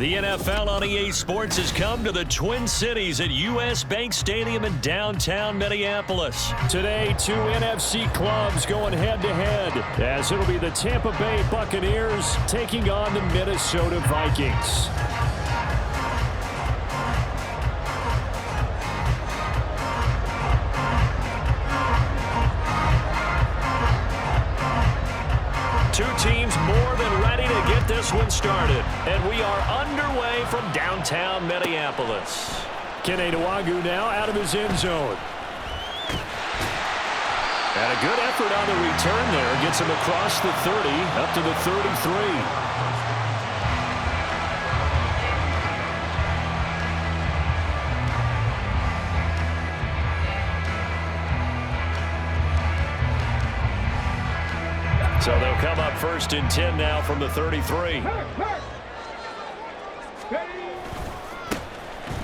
The NFL on EA Sports has come to the Twin Cities at U.S. Bank Stadium in downtown Minneapolis. Today, two NFC clubs going head-to-head, as it'll be the Tampa Bay Buccaneers taking on the Minnesota Vikings. Two teams more than ready to get this one started. And we are underway from downtown Minneapolis. Keneduagu now out of his end zone. And a good effort on the return there. Gets him across the 30, up to the 33. So they'll come up 1st and 10 now from the 33.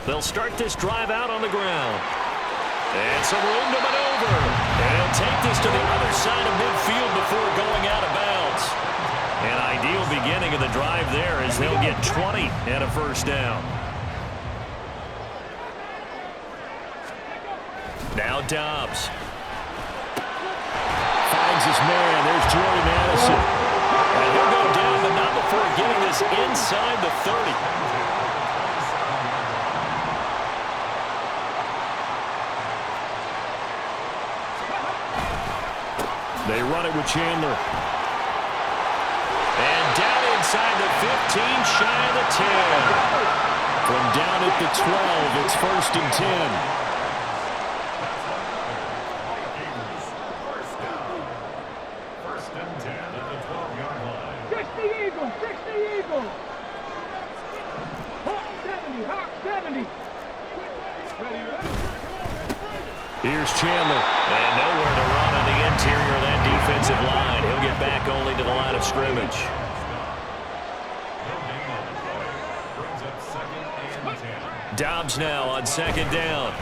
They'll start this drive out on the ground. And some room to maneuver. And he'll take this to the other side of midfield before going out of bounds. An ideal beginning of the drive there as they'll get 20 and a first down. Now Dobbs. Finds his man. There's Jordy Madison. And he'll go down, but not before getting this inside the 30. They run it with Chandler. And down inside the 15, shy of the 10. From down at the 12, it's 1st and 10. Here's Chandler. And nowhere to run on the interior of that defensive line. He'll get back only to the line of scrimmage. Dobbs now on 2nd down.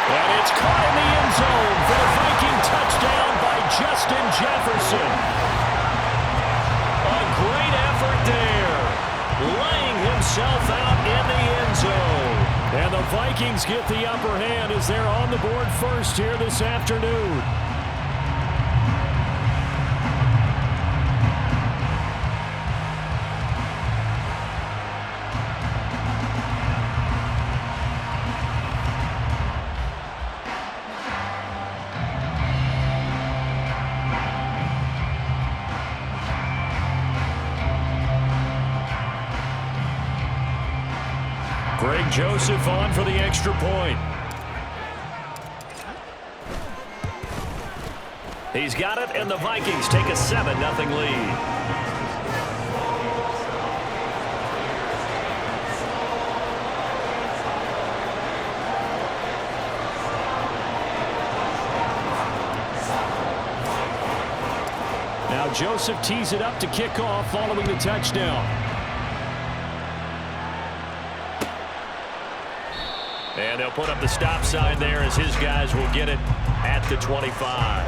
And it's caught in the end zone for the Viking touchdown by Justin Jefferson. A great effort there. Laying himself out in the end zone. And the Vikings get the upper hand as they're on the board first here this afternoon. Greg Joseph on for the extra point. He's got it, and the Vikings take a 7-0 lead. Now Joseph tees it up to kick off following the touchdown. And they'll put up the stop sign there as his guys will get it at the 25.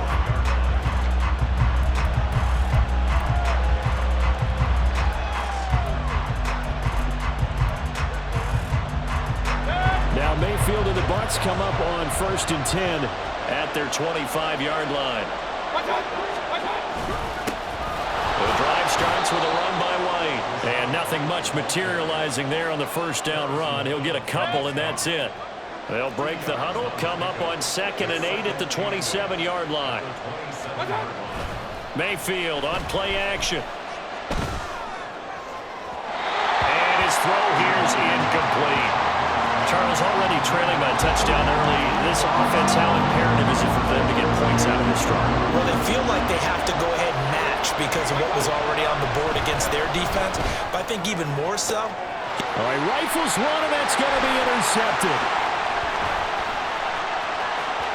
Now Mayfield and the Bucs come up on 1st and 10 at their 25-yard line. The drive starts with a run by White. And nothing much materializing there on the 1st down run. He'll get a couple, and that's it. They'll break the huddle, come up on 2nd and 8 at the 27-yard line. Mayfield on play action. And his throw here is incomplete. Charles, already trailing by a touchdown early. This offense, how imperative is it for them to get points out of this drive? Well, they feel like they have to go ahead and match because of what was already on the board against their defense. But I think even more so. All right, rifles one, and that's going to be intercepted.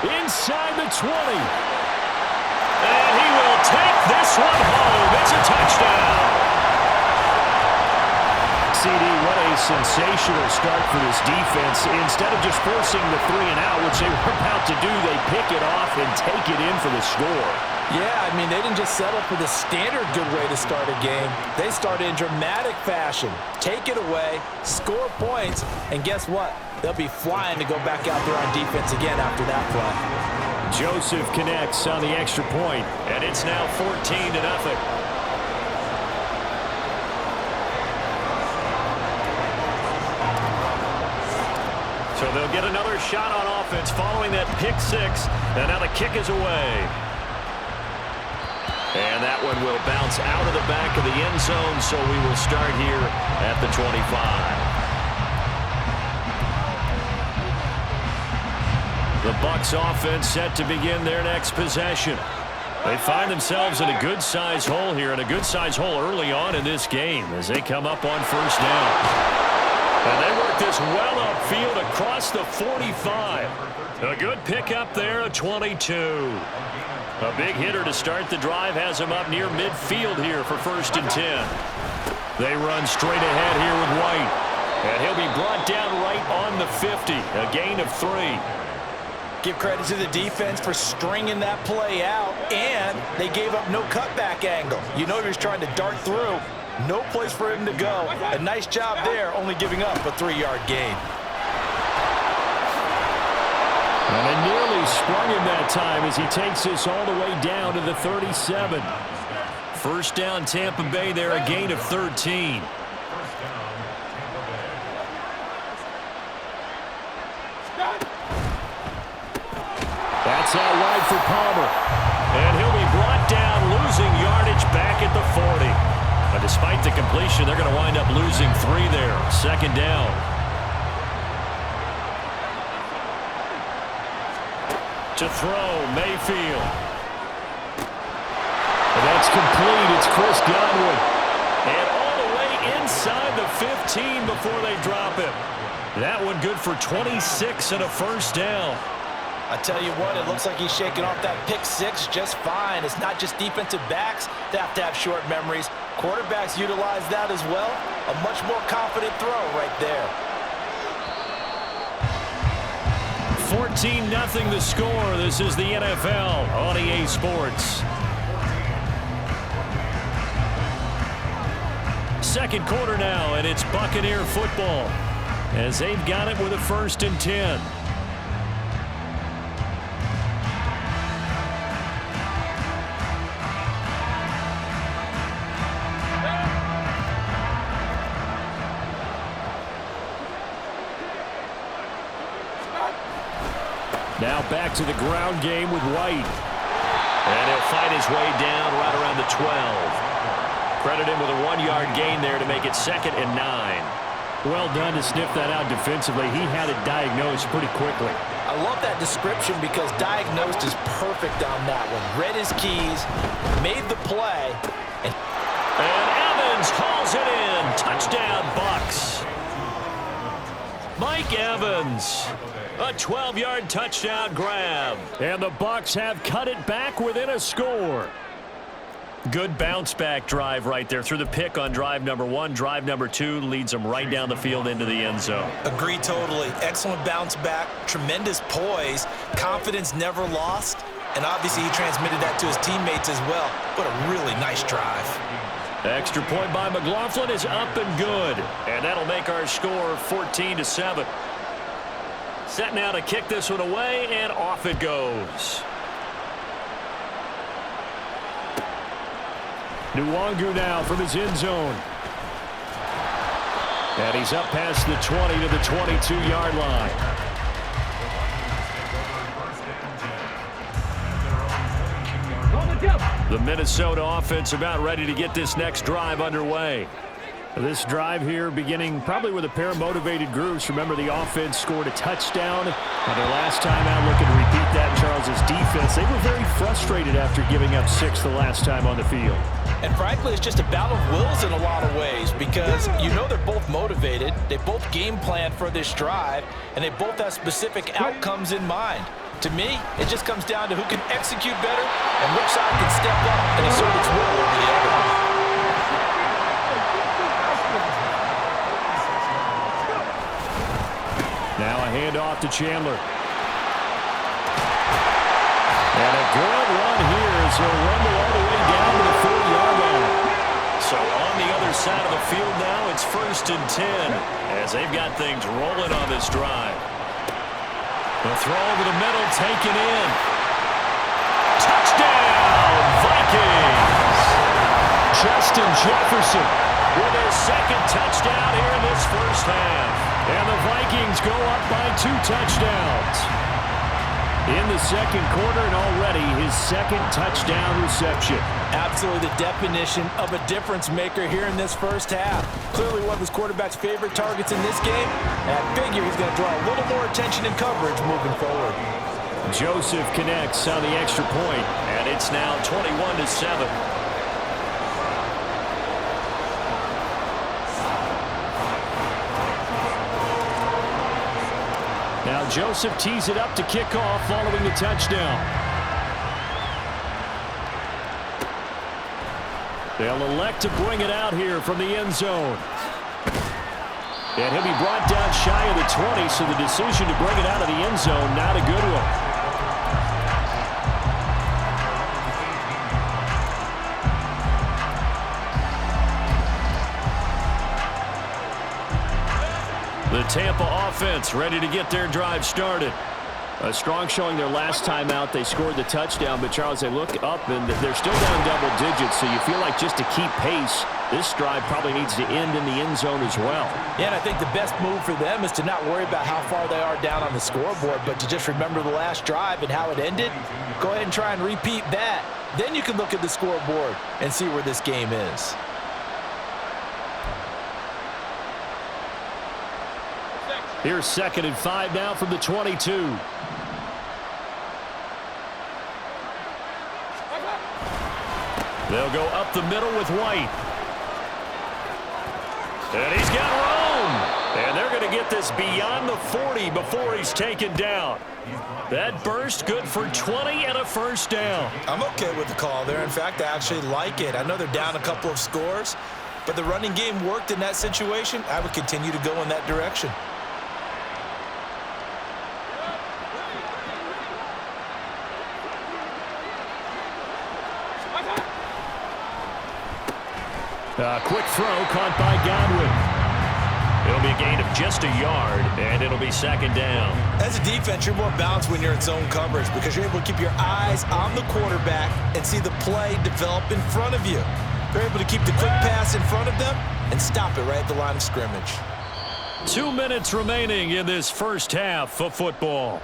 Inside the 20. And he will take this one home. It's a touchdown. CD, what a sensational start for this defense. Instead of just forcing the 3 and out, which they were about to do, they pick it off and take it in for the score. Yeah, I mean, they didn't just settle for the standard good way to start a game. They started in dramatic fashion. Take it away, score points, and guess what? They'll be flying to go back out there on defense again after that play. Joseph connects on the extra point, and it's now 14-0. So they'll get another shot on offense following that pick six. And now the kick is away. And that one will bounce out of the back of the end zone, so we will start here at the 25. The Bucs offense set to begin their next possession. They find themselves in a good-sized hole here, and a good-sized hole early on in this game as they come up on first down. And they work this well upfield across the 45. A good pickup there, a 22. A big hitter to start the drive has him up near midfield here for 1st and 10. They run straight ahead here with White. And he'll be brought down right on the 50. A gain of 3. Give credit to the defense for stringing that play out, and they gave up no cutback angle. You know he was trying to dart through. No place for him to go. A nice job there, only giving up a 3-yard gain. And they nearly sprung him that time as he takes this all the way down to the 37. First down, Tampa Bay there, a gain of 13. That's out wide for Palmer. And he'll be brought down, losing yardage back at the 40. But despite the completion, they're going to wind up losing 3 there. 2nd down. To throw, Mayfield. And that's complete. It's Chris Godwin. And all the way inside the 15 before they drop him. That one good for 26 and a 1st down. I tell you what, it looks like he's shaking off that pick six just fine. It's not just defensive backs that have to have short memories. Quarterbacks utilize that as well. A much more confident throw right there. 14-0 the score. This is the NFL on EA Sports. Second quarter now, and it's Buccaneer football as they've got it with a 1st and 10. Now back to the ground game with White. And he'll fight his way down right around the 12. Credit him with a 1-yard gain there to make it 2nd and 9. Well done to sniff that out defensively. He had it diagnosed pretty quickly. I love that description because diagnosed is perfect on that one. Read his keys, made the play. And Evans hauls it in. Touchdown, Bucs. Mike Evans. A 12-yard touchdown grab. And the Bucs have cut it back within a score. Good bounce-back drive right there through the pick on drive number 1. Drive number 2 leads them right down the field into the end zone. Agree totally. Excellent bounce back. Tremendous poise. Confidence never lost. And obviously he transmitted that to his teammates as well. What a really nice drive. Extra point by McLaughlin is up and good. And that'll make our score 14-7. Set now to kick this one away, and off it goes. Nwangu now from his end zone. And he's up past the 20 to the 22-yard line. The Minnesota offense about ready to get this next drive underway. This drive here beginning probably with a pair of motivated groups. Remember, the offense scored a touchdown on their last time out. Looking to repeat that. Charles's defense, they were very frustrated after giving up 6 the last time on the field. And frankly, it's just a battle of wills in a lot of ways because you know they're both motivated. They both game plan for this drive, and they both have specific outcomes in mind. To me, it just comes down to who can execute better and which side can step up and assert its will over the other. Now a handoff to Chandler. And a good run here as So rumble all the way down to the 40-yard line. So on the other side of the field now, it's 1st and 10 as they've got things rolling on this drive. The throw over the middle, taken in. Touchdown, Vikings! Justin Jefferson with his 2nd touchdown here in this first half. And the Vikings go up by 2 touchdowns. In the 2nd quarter, and already his 2nd touchdown reception. Absolutely the definition of a difference maker here in this first half. Clearly one of his quarterback's favorite targets in this game. And I figure he's going to draw a little more attention and coverage moving forward. Joseph connects on the extra point, and it's now 21-7. Now Joseph tees it up to kick off following the touchdown. They'll elect to bring it out here from the end zone. And he'll be brought down shy of the 20, so the decision to bring it out of the end zone, not a good one. The Tampa offense ready to get their drive started. A strong showing their last time out. They scored the touchdown, but Charles, they look up and they're still down double digits, so you feel like just to keep pace, this drive probably needs to end in the end zone as well. Yeah, and I think the best move for them is to not worry about how far they are down on the scoreboard, but to just remember the last drive and how it ended. Go ahead and try and repeat that. Then you can look at the scoreboard and see where this game is. Here's 2nd and 5 now from the 22. They'll go up the middle with White. And he's got room. And they're going to get this beyond the 40 before he's taken down. That burst good for 20 and a first down. I'm okay with the call there. In fact, I actually like it. I know they're down a couple of scores, but the running game worked in that situation. I would continue to go in that direction. Quick throw caught by Godwin. It'll be a gain of just a yard, and it'll be 2nd down. As a defense, you're more balanced when you're in zone coverage because you're able to keep your eyes on the quarterback and see the play develop in front of you. They're able to keep the quick pass in front of them and stop it right at the line of scrimmage. 2 minutes remaining in this first half of football.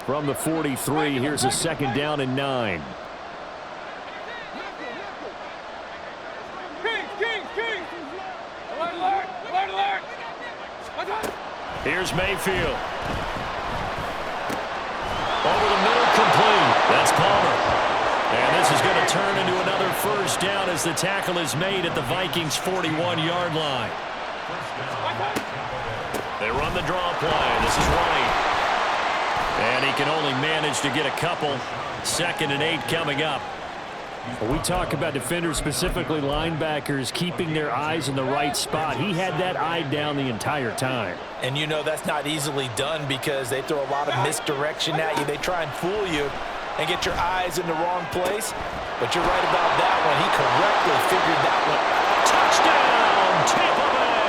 From the 43, here's a 2nd down and 9. Here's Mayfield. Over the middle, complete. That's Palmer. And this is going to turn into another first down as the tackle is made at the Vikings' 41-yard line. They run the draw play. This is White. And he can only manage to get a couple. 2nd and 8 coming up. We talk about defenders, specifically linebackers, keeping their eyes in the right spot. He had that eye down the entire time. And you know that's not easily done because they throw a lot of misdirection at you. They try and fool you and get your eyes in the wrong place. But you're right about that one. He correctly figured that Touchdown, Tampa Bay!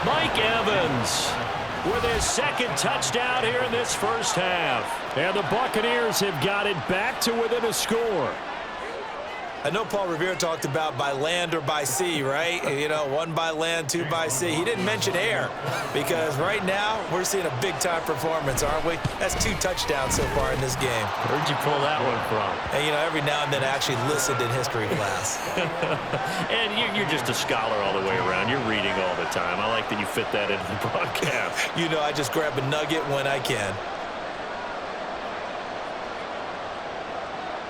Mike Evans with his 2nd touchdown here in this first half. And the Buccaneers have got it back to within a score. I know Paul Revere talked about by land or by sea, right? You know, 1 by land, 2 by sea. He didn't mention air because right now we're seeing a big-time performance, aren't we? That's 2 touchdowns so far in this game. Where'd you pull that one from? And, you know, every now and then I actually listened in history class. And you're just a scholar all the way around. You're reading all the time. I like that you fit that into the broadcast. You know, I just grab a nugget when I can.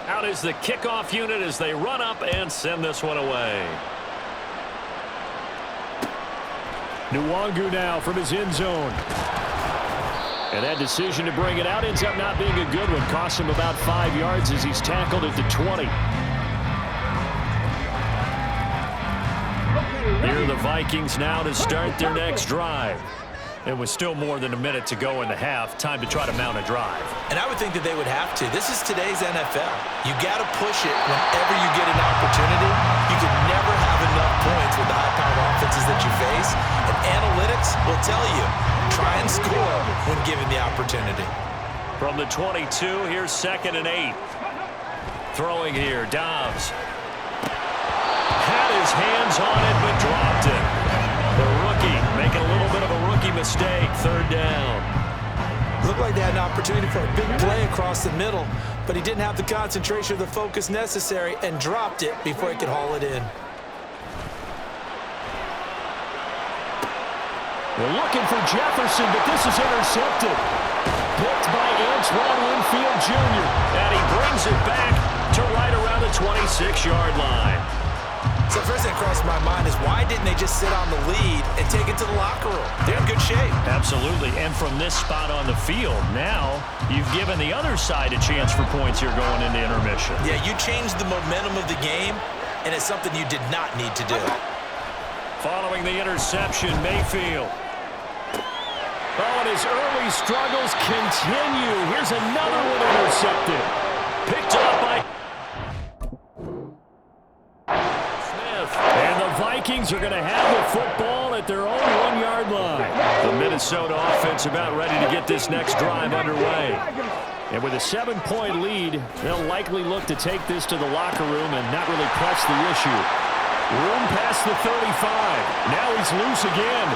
Out is the kickoff unit as they run up and send this one away. Nwangu now from his end zone. And that decision to bring it out ends up not being a good one. Costs him about 5 yards as he's tackled at the 20. Here are the Vikings now to start their next drive. It was still more than a minute to go in the half. Time to try to mount a drive. And I would think that they would have to. This is today's NFL. You got to push it whenever you get an opportunity. You can never have enough points with the high-powered offenses that you face. And analytics will tell you, try and score when given the opportunity. From the 22, here's 2nd and 8. Throwing here, Dobbs. Had his hands on it, but dropped it. The rookie making a little bit of a rookie mistake. 3rd down. Looked like they had an opportunity for a big play across the middle, but he didn't have the concentration or the focus necessary and dropped it before he could haul it in. We're looking for Jefferson, but this is intercepted. Picked by Antoine Winfield Jr. And he brings it back to right around the 26-yard line. So first thing that crossed my mind is why didn't they just sit on the lead and take it to the locker room? They're in good shape. Absolutely. And from this spot on the field, now you've given the other side a chance for points here going into intermission. Yeah, you changed the momentum of the game, and it's something you did not need to do. Following the interception, Mayfield. Oh, and his early struggles continue. Here's another one intercepted. Picked up by Smith. And the Vikings are going to have the football at their own 1-yard line. The Minnesota offense about ready to get this next drive underway. And with a 7-point lead, they'll likely look to take this to the locker room and not really press the issue. Room past the 35. Now he's loose again.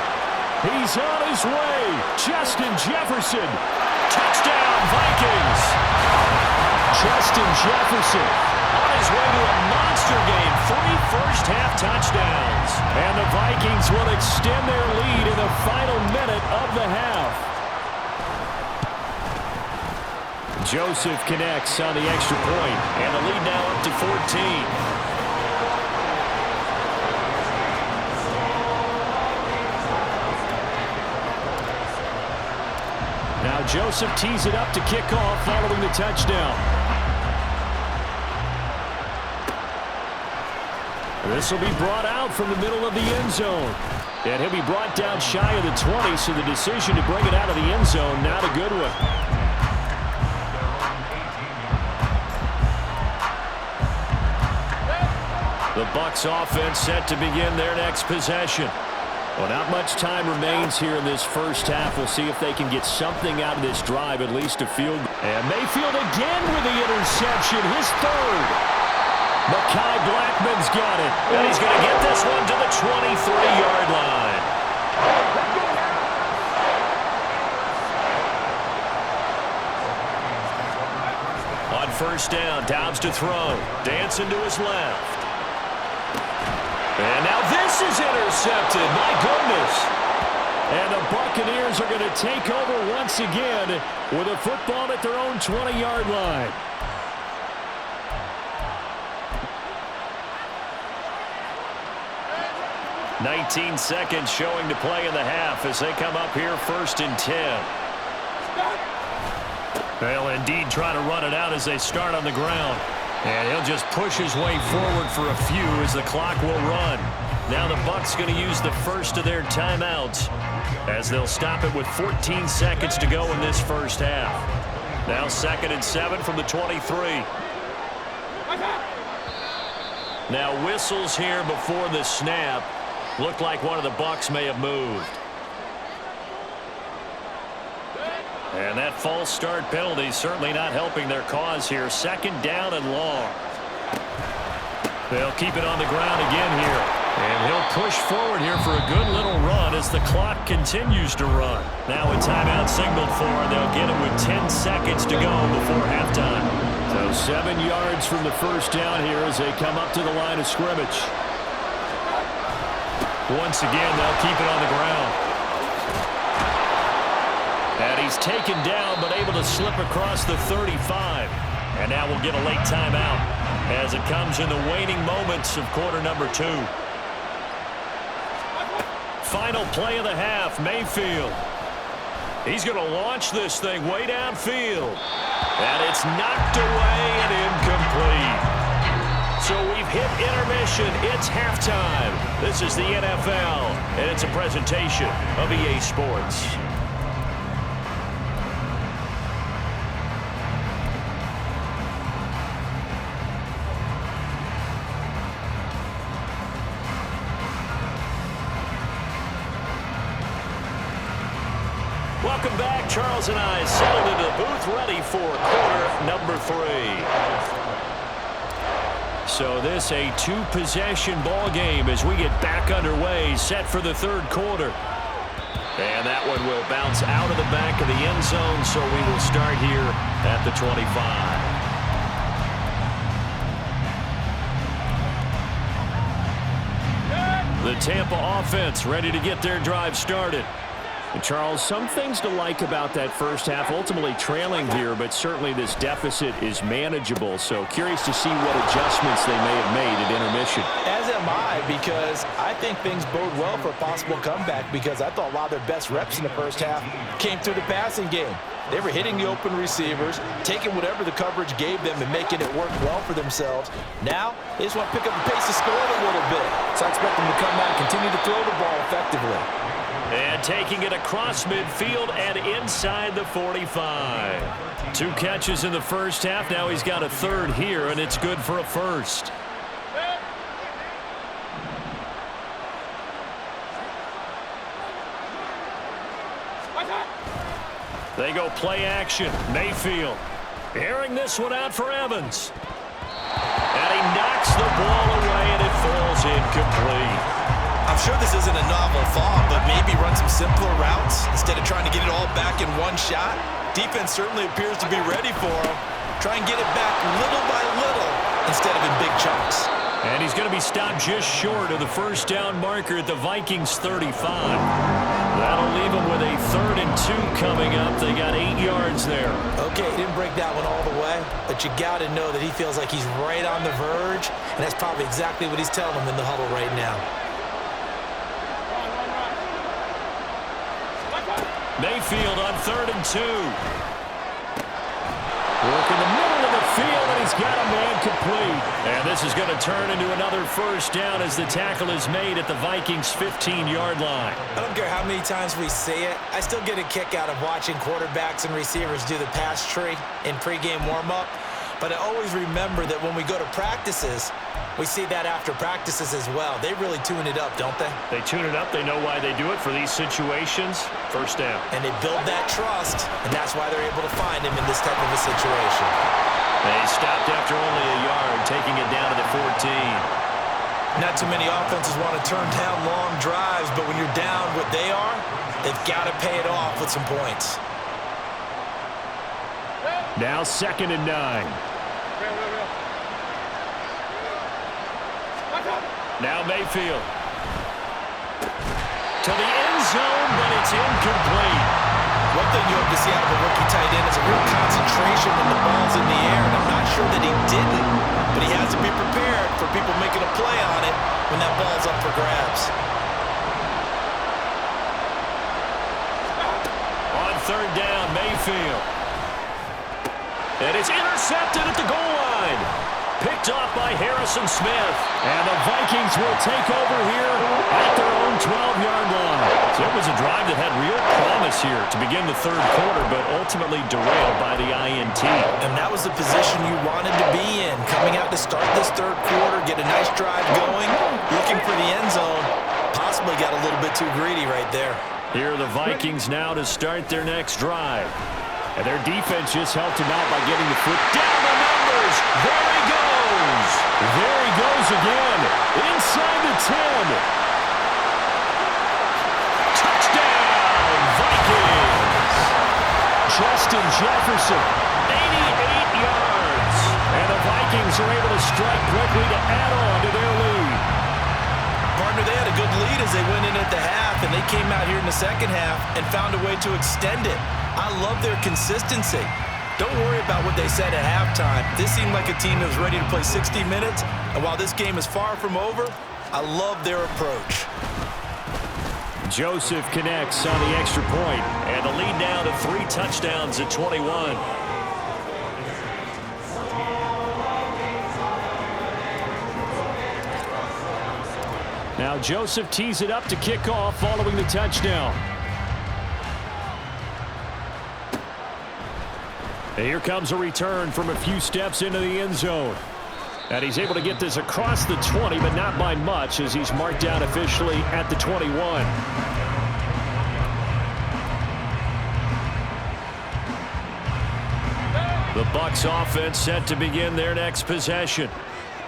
He's on his way. Justin Jefferson. Touchdown, Vikings. Justin Jefferson on his way to a monster game. 3 first-half touchdowns. And the Vikings will extend their lead in the final minute of the half. Joseph connects on the extra point, and the lead now up to 14. Now Joseph tees it up to kick off following the touchdown. This will be brought out from the middle of the end zone. And he'll be brought down shy of the 20, so the decision to bring it out of the end zone, not a good one. The Bucs offense set to begin their next possession. Well, not much time remains here in this first half. We'll see if they can get something out of this drive, at least a field. And Mayfield again with the interception, his 3rd. Mekhi Blackman's got it. And he's going to get this one to the 23-yard line. On 1st down, Dobbs to throw. Dancing to his left. And now this is intercepted. My goodness. And the Buccaneers are going to take over once again with a football at their own 20-yard line. "19 seconds showing to play in the half as they come up here 1st and 10. They'll indeed try to run it out as they start on the ground. And he'll just push his way forward for a few as the clock will run. Now the Bucs going to use the first of their timeouts as they'll stop it with 14 seconds to go in this first half. Now 2nd and 7 from the 23. Now whistles here before the snap. Looked like one of the Bucs may have moved. And that false start penalty certainly not helping their cause here. 2nd down and long. They'll keep it on the ground again here. And he'll push forward here for a good little run as the clock continues to run. Now a timeout signaled for, and they'll get it with 10 seconds to go before halftime. So 7 yards from the first down here as they come up to the line of scrimmage. Once again, they'll keep it on the ground. And he's taken down, but able to slip across the 35. And now we'll get a late timeout as it comes in the waning moments of quarter number 2. Final play of the half, Mayfield. He's going to launch this thing way downfield. And it's knocked away and incomplete. So we've hit intermission. It's halftime. This is the NFL, and it's a presentation of EA Sports. Welcome back. Charles and I settled into the booth ready for quarter number 3. So this a two-possession ball game as we get back underway, set for the third quarter. And that one will bounce out of the back of the end zone, so we will start here at the 25. The Tampa offense ready to get their drive started. And Charles, some things to like about that first half, ultimately trailing here, but certainly this deficit is manageable. So curious to see what adjustments they may have made at intermission. As am I, because I think things bode well for a possible comeback, because I thought a lot of their best reps in the first half came through the passing game. They were hitting the open receivers, taking whatever the coverage gave them and making it work well for themselves. Now, they just want to pick up the pace of scoring a little bit. So I expect them to come out and continue to throw the ball effectively. And taking it across midfield and inside the 45. 2 catches in the first half. Now he's got a third here, and it's good for a first. They go play action. Mayfield airing this one out for Evans. And he knocks the ball away, and it falls incomplete. I'm sure this isn't a novel thought, but maybe run some simpler routes instead of trying to get it all back in one shot. Defense certainly appears to be ready for him. Try and get it back little by little instead of in big chunks. And he's going to be stopped just short of the first down marker at the Vikings 35. That'll leave him with a 3rd and 2 coming up. They got 8 yards there. Okay, he didn't break that one all the way, but you got to know that he feels like he's right on the verge, and that's probably exactly what he's telling them in the huddle right now. Mayfield on 3rd and 2. Work in the middle of the field, and he's got a man complete. And this is going to turn into another first down as the tackle is made at the Vikings' 15-yard line. I don't care how many times we say it. I still get a kick out of watching quarterbacks and receivers do the pass tree in pregame warm-up. But I always remember that when we go to practices, we see that after practices as well. They really tune it up, don't they? They tune it up. They know why they do it for these situations. First down. And they build that trust, and that's why they're able to find him in this type of a situation. They stopped after only a yard, taking it down to the 14. Not too many offenses want to turn down long drives, but when you're down what they are, they've got to pay it off with some points. Now 2nd and 9. Now Mayfield. To the end zone, but it's incomplete. One thing you hope to see out of a rookie tight end is a real concentration when the ball's in the air, and I'm not sure that he didn't, but he has to be prepared for people making a play on it when that ball's up for grabs. On 3rd down, Mayfield. And it's intercepted at the goal line. Picked off by Harrison Smith. And the Vikings will take over here at their own 12-yard line. So it was a drive that had real promise here to begin the third quarter, but ultimately derailed by the INT. And that was the position you wanted to be in. Coming out to start this third quarter, get a nice drive going, looking for the end zone. Possibly got a little bit too greedy right there. Here are the Vikings now to start their next drive. And their defense just helped him out by getting the foot down the numbers. There he goes. There he goes again. Inside the 10. Touchdown, Vikings. Justin Jefferson, 88 yards. And the Vikings are able to strike quickly to add on to their lead. Partner, they had a good lead as they went in at the half, and they came out here in the second half and found a way to extend it. I love their consistency. Don't worry about what they said at halftime. This seemed like a team that was ready to play 60 minutes, and while this game is far from over, I love their approach. Joseph connects on the extra point, and the lead now to 3 touchdowns at 21. Now Joseph tees it up to kick off following the touchdown. And here comes a return from a few steps into the end zone. And he's able to get this across the 20, but not by much, as he's marked down officially at the 21. The Bucs offense set to begin their next possession.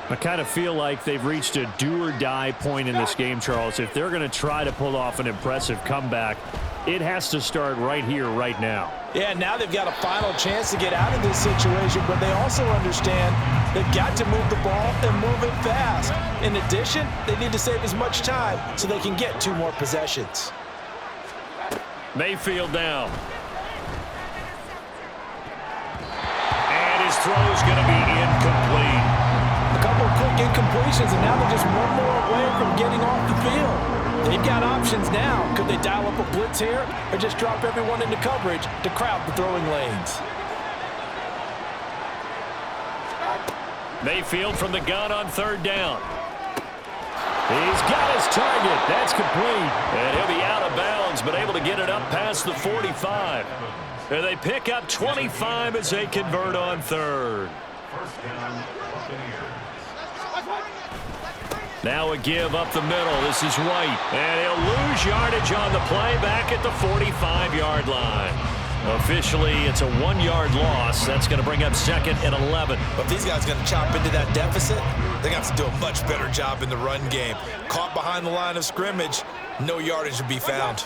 I kind of feel like they've reached a do-or-die point in this game, Charles. If they're going to try to pull off an impressive comeback, it has to start right here, right now. Yeah, now they've got a final chance to get out of this situation, but they also understand they've got to move the ball and move it fast. In addition, they need to save as much time so they can get 2 more possessions. Mayfield now. And his throw's going to be incomplete. A couple of quick incompletions, and now they're just one more away from getting off the field. They've got options now. Could they dial up a blitz here or just drop everyone into coverage to crowd the throwing lanes? Mayfield from the gun on 3rd down. He's got his target. That's complete. And he'll be out of bounds, but able to get it up past the 45. And they pick up 25 as they convert on 3rd. Now a give up the middle. This is White. And he'll lose yardage on the play back at the 45-yard line. Officially, it's a 1-yard loss. That's going to bring up 2nd and 11. But if these guys are going to chop into that deficit, they're going to have to do a much better job in the run game. Caught behind the line of scrimmage, no yardage to be found.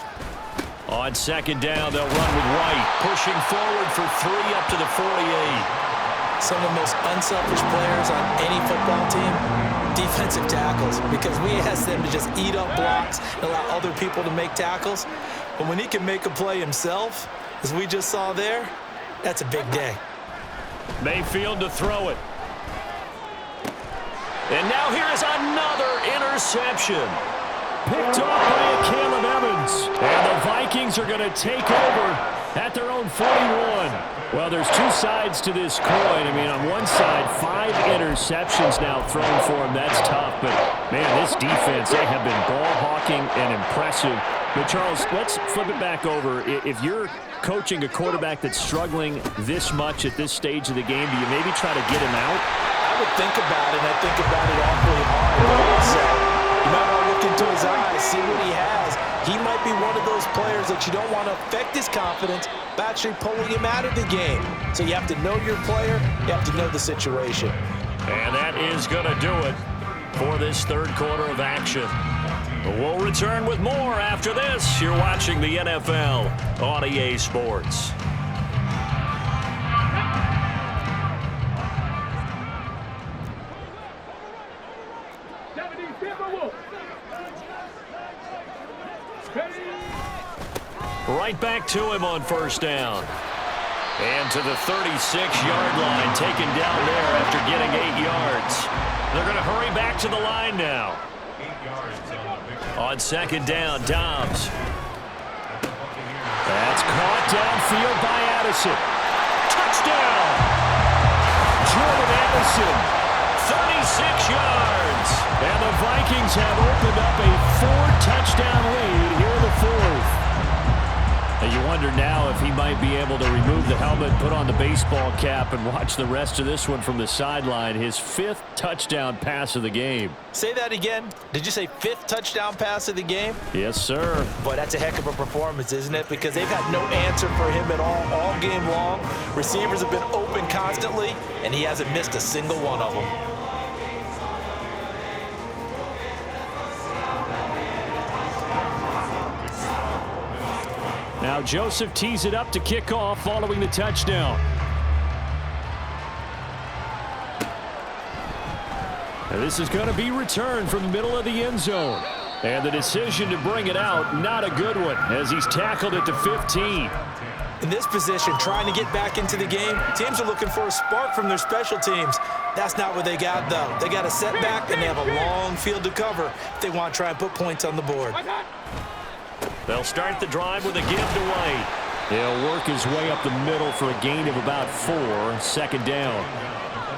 On 2nd down, they'll run with White. Pushing forward for 3 up to the 48. Some of the most unselfish players on any football team, defensive tackles, because we ask them to just eat up blocks and allow other people to make tackles. But when he can make a play himself, as we just saw there, that's a big day. Mayfield to throw it. And now here is another interception. Picked off by Caleb Evans. And the Vikings are going to take over at their own 41. Well, there's 2 sides to this coin. I mean, on one side, 5 interceptions now thrown for him. That's tough. But, man, this defense, they have been ball hawking and impressive. But, Charles, let's flip it back over. If you're coaching a quarterback that's struggling this much at this stage of the game, do you maybe try to get him out? I would think about it, and I think about it awfully hard. But also, you might want to look into his eyes, see what he has. He might be one of those players that you don't want to affect his confidence by actually pulling him out of the game. So you have to know your player. You have to know the situation. And that is going to do it for this 3rd quarter of action. We'll return with more after this. You're watching the NFL on EA Sports. Right back to him on 1st down. And to the 36-yard line, taken down there after getting 8 yards. They're going to hurry back to the line now. On 2nd down, Dobbs. That's caught downfield by Addison. Touchdown! Jordan Addison, 36 yards. And the Vikings have opened up a 4-touchdown lead here in the 4th. And you wonder now if he might be able to remove the helmet, put on the baseball cap, and watch the rest of this one from the sideline. His 5th touchdown pass of the game. Say that again. Did you say 5th touchdown pass of the game? Yes, sir. Boy, that's a heck of a performance, isn't it? Because they've had no answer for him at all game long. Receivers have been open constantly, and he hasn't missed a single one of them. Now Joseph tees it up to kick off following the touchdown. And this is going to be returned from the middle of the end zone. And the decision to bring it out, not a good one, as he's tackled at the 15. In this position, trying to get back into the game, teams are looking for a spark from their special teams. That's not what they got, though. They got a setback, and they have a long field to cover if they want to try and put points on the board. They'll start the drive with a give to White. He'll work his way up the middle for a gain of about 4. 2nd down.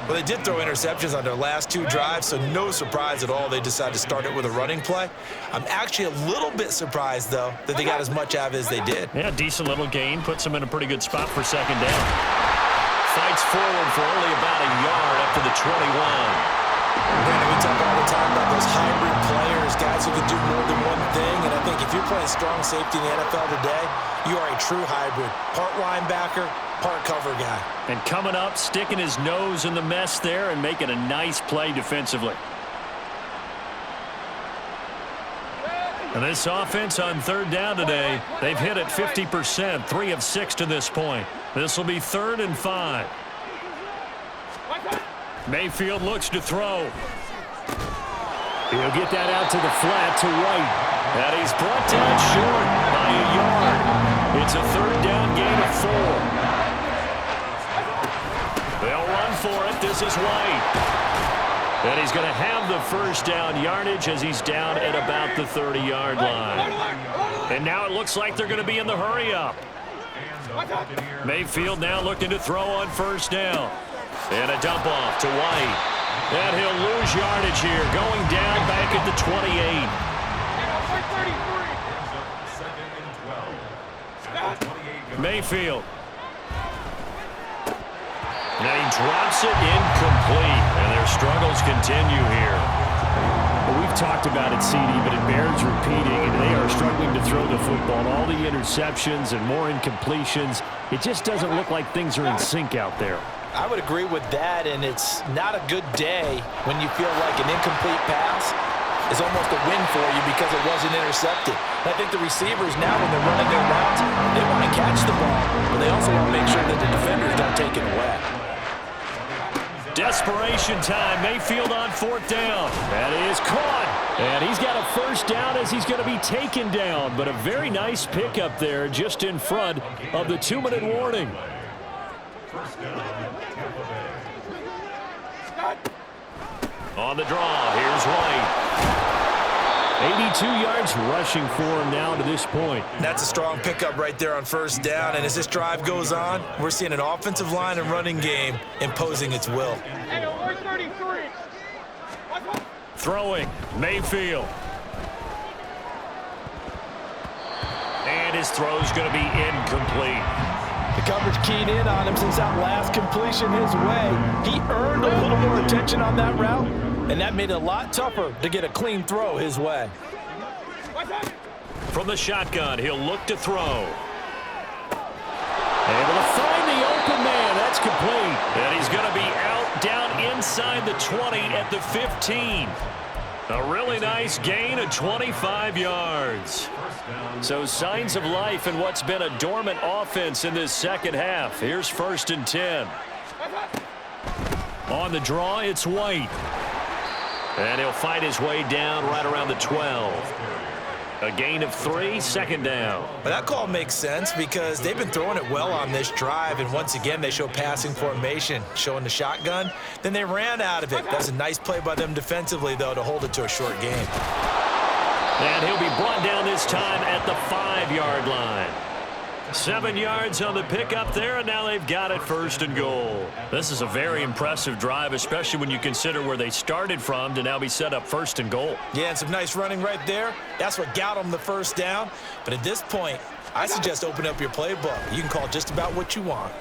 Well, they did throw interceptions on their last 2 drives, so no surprise at all they decided to start it with a running play. I'm actually a little bit surprised, though, that they got as much out of it as they did. Yeah, decent little gain. Puts them in a pretty good spot for second down. Fights forward for only about a yard up to the 21. Brandon, we talk all the time about those hybrid players, guys who can do more than one thing, and I think if you're playing strong safety in the NFL today, you are a true hybrid. Part linebacker, part cover guy. And coming up, sticking his nose in the mess there and making a nice play defensively. And this offense on third down today, they've hit it 50%, 3 of 6 to this point. This will be 3rd and 5. Mayfield looks to throw. He'll get that out to the flat to White. And he's brought down short by a yard. It's a 3rd down gain of 4. They'll run for it. This is White. And he's going to have the first down yardage as he's down at about the 30-yard line. And now it looks like they're going to be in the hurry-up. Mayfield now looking to throw on first down. And a dump off to White. And he'll lose yardage here, going down back at the 28. Mayfield. Now he drops it incomplete, and their struggles continue here. Well, we've talked about it, CD, but it bears repeating, and they are struggling to throw the football. All the interceptions and more incompletions, it just doesn't look like things are in sync out there. I would agree with that, and it's not a good day when you feel like an incomplete pass is almost a win for you because it wasn't intercepted. And I think the receivers now, when they're running their routes, they want to catch the ball, but they also want to make sure that the defenders don't take it away. Desperation time. Mayfield on 4th down. That is caught. And he's got a first down as he's going to be taken down. But a very nice pickup there just in front of the 2-minute warning. On the draw, here's White. 82 yards rushing for him now to this point. That's a strong pickup right there on first down, and as this drive goes on, we're seeing an offensive line and running game imposing its will. Throwing, Mayfield. And his throw's going to be incomplete. The coverage keyed in on him since that last completion his way. He earned a little more attention on that route, and that made it a lot tougher to get a clean throw his way. From the shotgun, he'll look to throw. Able to find the open man. That's complete. And he's going to be out down inside the 20 at the 15. A really nice gain of 25 yards. So signs of life in what's been a dormant offense in this second half. Here's 1st and 10. On the draw, it's White. And he'll fight his way down right around the 12. A gain of 3, 2nd down. But that call makes sense because they've been throwing it well on this drive, and once again they show passing formation, showing the shotgun. Then they ran out of it. That's a nice play by them defensively, though, to hold it to a short game. And he'll be brought down this time at the 5-yard line. 7 yards on the pickup there, and now they've got it 1st and goal. This is a very impressive drive, especially when you consider where they started from to now be set up 1st and goal. Yeah, and some nice running right there. That's what got them the first down. But at this point, I suggest open up your playbook. You can call just about what you want.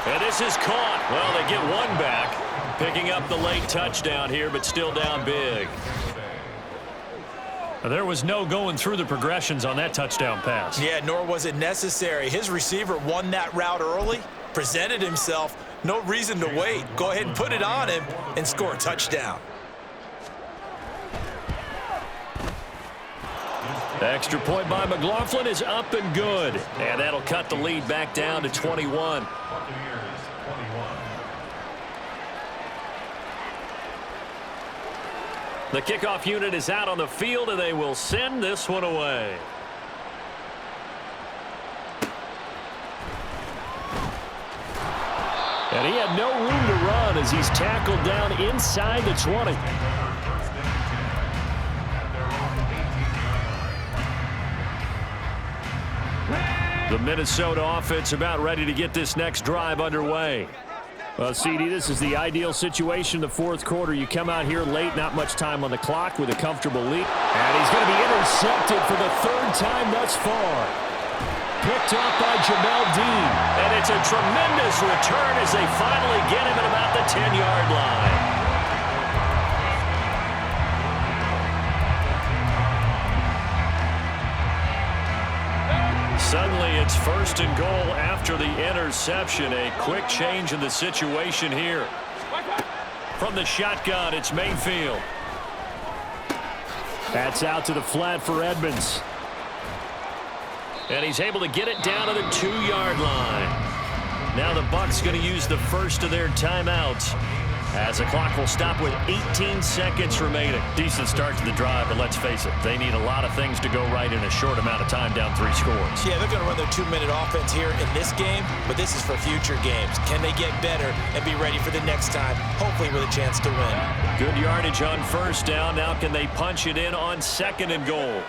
And this is caught. Well, they get one back, picking up the late touchdown here, but still down big. There was no going through the progressions on that touchdown pass. Yeah, nor was it necessary. His receiver won that route early, presented himself, no reason to wait. Go ahead and put it on him and score a touchdown. Extra point by McLaughlin is up and good. And that'll cut the lead back down to 21. The kickoff unit is out on the field, and they will send this one away. And he had no room to run as he's tackled down inside the 20. The Minnesota offense about ready to get this next drive underway. Well, CD, this is the ideal situation in the fourth quarter. You come out here late, not much time on the clock with a comfortable lead. And he's going to be intercepted for the third time thus far. Picked up by Jamel Dean. And it's a tremendous return as they finally get him at about the 10-yard line. Suddenly, it's first and goal after the interception. A quick change in the situation here. From the shotgun, it's Mayfield. That's out to the flat for Edmonds. And he's able to get it down to the 2-yard line. Now the Bucs going to use the first of their timeouts, as the clock will stop with 18 seconds remaining. Decent start to the drive, but let's face it, they need a lot of things to go right in a short amount of time, down 3 scores. Yeah, they're going to run their 2-minute offense here in this game, but this is for future games. Can they get better and be ready for the next time, hopefully with a chance to win? Good yardage on first down. Now can they punch it in on second and goal?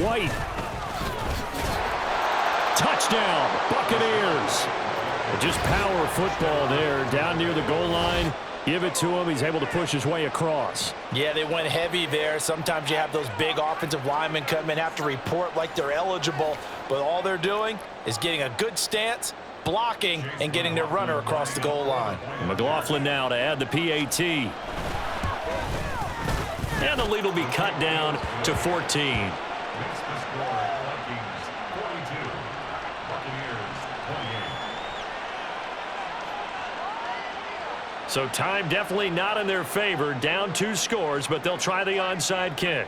White. Touchdown, Buccaneers. Just power football there, down near the goal line. Give it to him. He's able to push his way across. Yeah, they went heavy there. Sometimes you have those big offensive linemen come in, have to report like they're eligible, but all they're doing is getting a good stance, blocking, and getting their runner across the goal line. McLaughlin now to add the PAT. And the lead will be cut down to 14. So time definitely not in their favor. Down 2 scores, but they'll try the onside kick.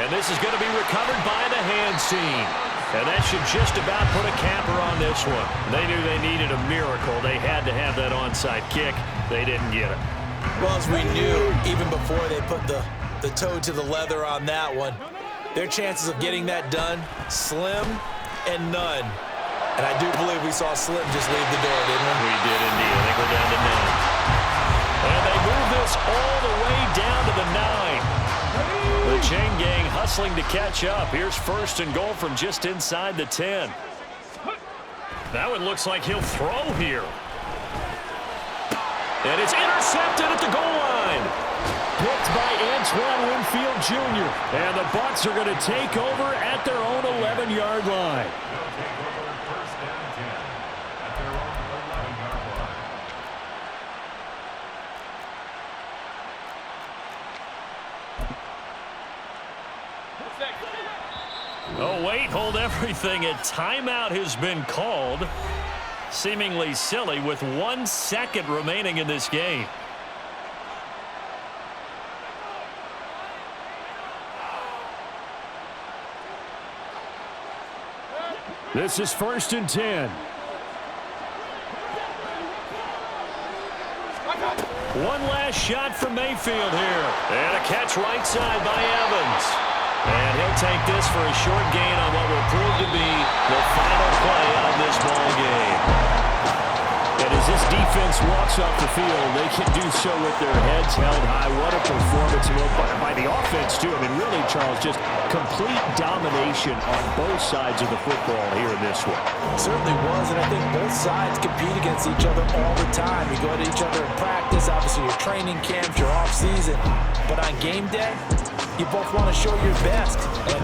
And this is going to be recovered by the hands team. And that should just about put a capper on this one. They knew they needed a miracle. They had to have that onside kick. They didn't get it. Well, as we knew, even before they put the toe to the leather on that one, their chances of getting that done, slim and none. And I do believe we saw Slim just leave the door, didn't we? We did indeed. I think we're down to 9. And they move this all the way down to the 9. The chain gang hustling to catch up. Here's first and goal from just inside the 10. That one looks like he'll throw here. And it's intercepted at the goal line. Picked by Antoine Winfield Jr. And the Bucs are going to take over at their own 11-yard line. Oh, wait, hold everything. A timeout has been called. Seemingly silly with 1 second remaining in this game. This is first and 10. One last shot from Mayfield here. And a catch right side by Evans. And he'll take this for a short gain on what will prove to be the final play on this ball game. And as this defense walks off the field, they can do so with their heads held high. What a performance by the offense, too. I mean, really, Charles, just complete domination on both sides of the football here in this one. It certainly was, and I think both sides compete against each other all the time. You go at each other in practice, obviously your training camps, your off-season. But on game day, you both want to show your best.